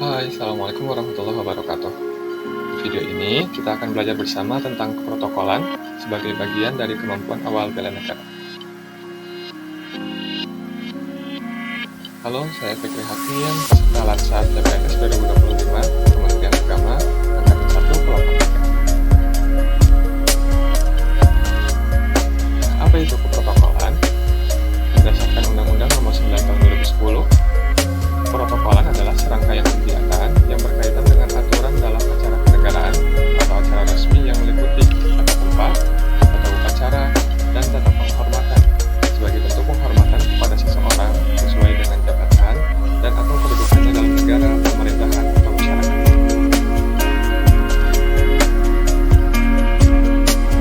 Hai, Assalamualaikum warahmatullahi wabarakatuh. Di video ini, kita akan belajar bersama tentang keprotokolan sebagai bagian dari kemampuan awal bela negara. Halo, saya Fikri Hakim, peserta Latsar CPNS 2025, Kementerian Agama, Angkatan 1, Kelompok 3. Apa itu keprotokolan? Berdasarkan Undang-Undang Nomor 9 Tahun 2010, keprotokolan adalah serangkaian kegiatan yang berkaitan dengan aturan dalam acara kenegaraan atau acara resmi yang meliputi tata tempat, tata upacara, dan tata penghormatan sebagai bentuk penghormatan kepada seseorang sesuai dengan jabatan dan atau kedudukannya dalam negara, pemerintahan, atau masyarakat.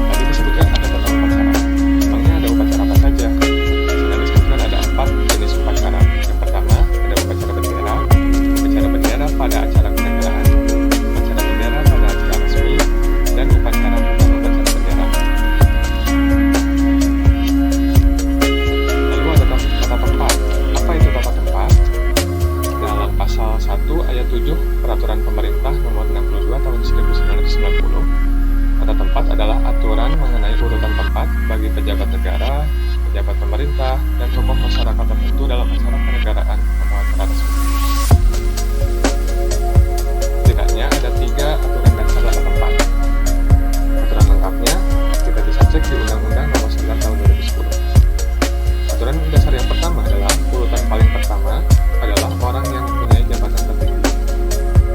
Tadi disebutkan ada tata upacara. Emangnya ada upacara apa saja? Di sini disebutkan ada 4 jenis upacara. Yang pertama, ada upacara bendera pada acara kenegaraan, upacara bendera pada acara resmi, dan upacara bukan upacara bendera. Lalu ada tata tempat. Apa itu tata tempat? Dalam pasal 1 ayat 7 Peraturan Pemerintah Nomor 62 Tahun 1990, tata tempat adalah aturan mengenai urutan tempat bagi pejabat negara, pejabat pemerintah, dan tokoh masyarakat tertentu dalam acara kenegaraan atau acara resmi. Setidaknya ada 3 aturan dasar tata tempat. Aturan lengkapnya kita bisa cek di Undang-Undang Nomor 9 Tahun 2010. Aturan dasar yang pertama adalah urutan paling pertama adalah orang yang mempunyai jabatan tertinggi.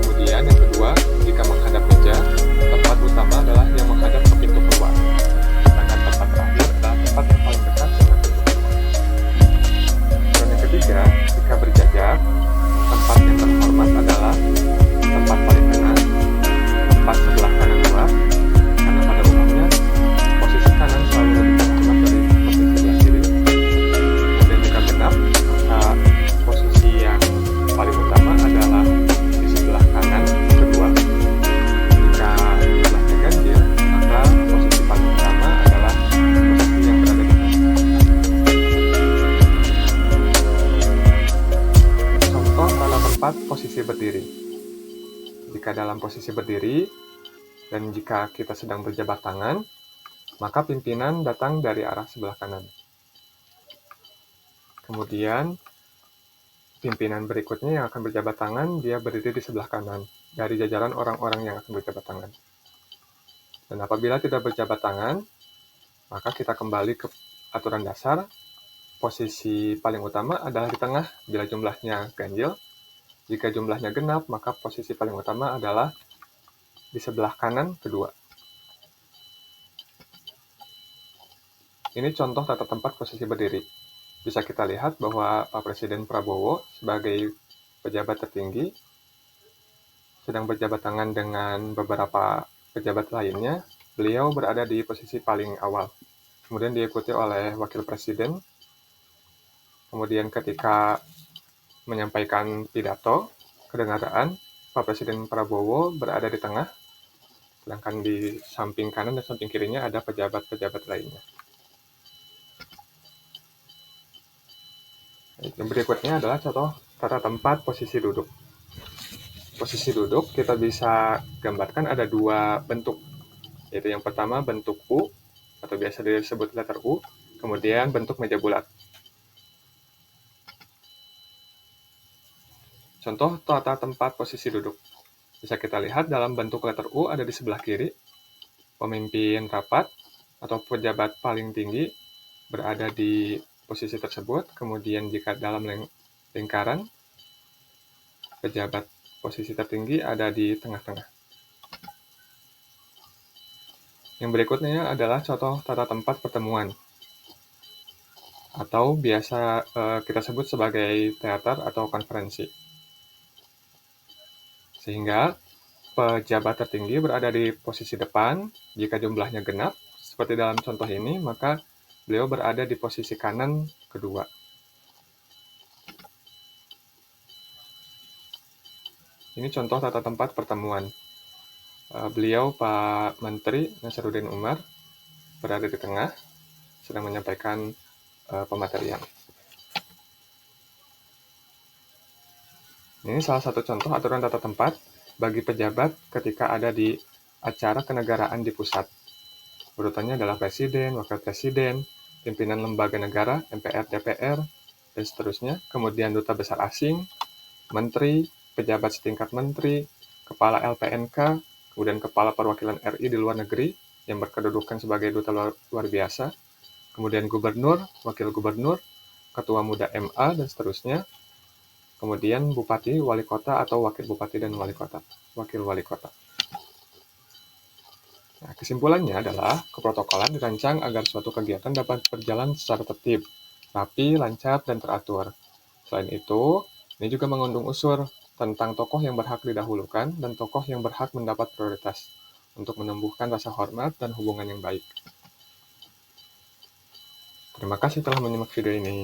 Kemudian yang kedua, jika menghadap meja, tempat utama adalah yang menghadap ke pintu keluar. Sedangkan tempat terakhir adalah tempat yang paling dekat dengan pintu keluar. Dan yang ketiga, jika berjajar, tempat yang terhormat adalah tempat paling tengah, tempat sebelah kanan luar, karena pada umumnya posisi kanan selalu lebih terhormat dari posisi sebelah kiri. Dan jika genap, maka posisi yang paling utama adalah di sebelah kanan kedua. Jika sebelahnya ganjil, maka posisi paling utama adalah posisi yang berada di tengah. Contoh tata tempat posisi berdiri. Jika dalam posisi berdiri, dan jika kita sedang berjabat tangan, maka pimpinan datang dari arah sebelah kanan. Kemudian, pimpinan berikutnya yang akan berjabat tangan, dia berdiri di sebelah kanan, dari jajaran orang-orang yang akan berjabat tangan. Dan apabila tidak berjabat tangan, maka kita kembali ke aturan dasar, posisi paling utama adalah di tengah bila jumlahnya ganjil. Jika jumlahnya genap, maka posisi paling utama adalah di sebelah kanan kedua. Ini contoh tata tempat posisi berdiri. Bisa kita lihat bahwa Pak Presiden Prabowo sebagai pejabat tertinggi sedang berjabat tangan dengan beberapa pejabat lainnya. Beliau berada di posisi paling awal. Kemudian diikuti oleh Wakil Presiden. Kemudian ketika menyampaikan pidato kenegaraan, Pak Presiden Prabowo berada di tengah, sedangkan di samping kanan dan samping kirinya ada pejabat-pejabat lainnya. Yang berikutnya adalah contoh tata tempat posisi duduk. Posisi duduk kita bisa gambarkan ada 2 bentuk, yaitu yang pertama bentuk U, atau biasa disebut letter U, kemudian bentuk meja bulat. Contoh tata tempat posisi duduk. Bisa kita lihat dalam bentuk letter U ada di sebelah kiri, pemimpin rapat atau pejabat paling tinggi berada di posisi tersebut. Kemudian jika dalam lingkaran, pejabat posisi tertinggi ada di tengah-tengah. Yang berikutnya adalah contoh tata tempat pertemuan, atau biasa kita sebut sebagai teater atau konferensi. Sehingga pejabat tertinggi berada di posisi depan. Jika jumlahnya genap, seperti dalam contoh ini, maka beliau berada di posisi kanan kedua. Ini contoh tata tempat pertemuan. Beliau, Pak Menteri Nasaruddin Umar, berada di tengah, sedang menyampaikan pematerian. Ini salah satu contoh aturan tata tempat bagi pejabat ketika ada di acara kenegaraan di pusat. Urutannya adalah Presiden, Wakil Presiden, pimpinan lembaga negara, MPR, DPR, dan seterusnya. Kemudian Duta Besar Asing, Menteri, pejabat setingkat Menteri, Kepala LPNK, kemudian Kepala Perwakilan RI di luar negeri yang berkedudukan sebagai Duta luar biasa, kemudian Gubernur, Wakil Gubernur, Ketua Muda MA, dan seterusnya. Kemudian Bupati, Wali Kota atau Wakil Bupati dan Wali Kota, Wakil Wali Kota. Nah, kesimpulannya adalah keprotokolan dirancang agar suatu kegiatan dapat berjalan secara tertib, rapi, lancar, dan teratur. Selain itu, ini juga mengandung unsur tentang tokoh yang berhak didahulukan dan tokoh yang berhak mendapat prioritas untuk menumbuhkan rasa hormat dan hubungan yang baik. Terima kasih telah menyimak video ini.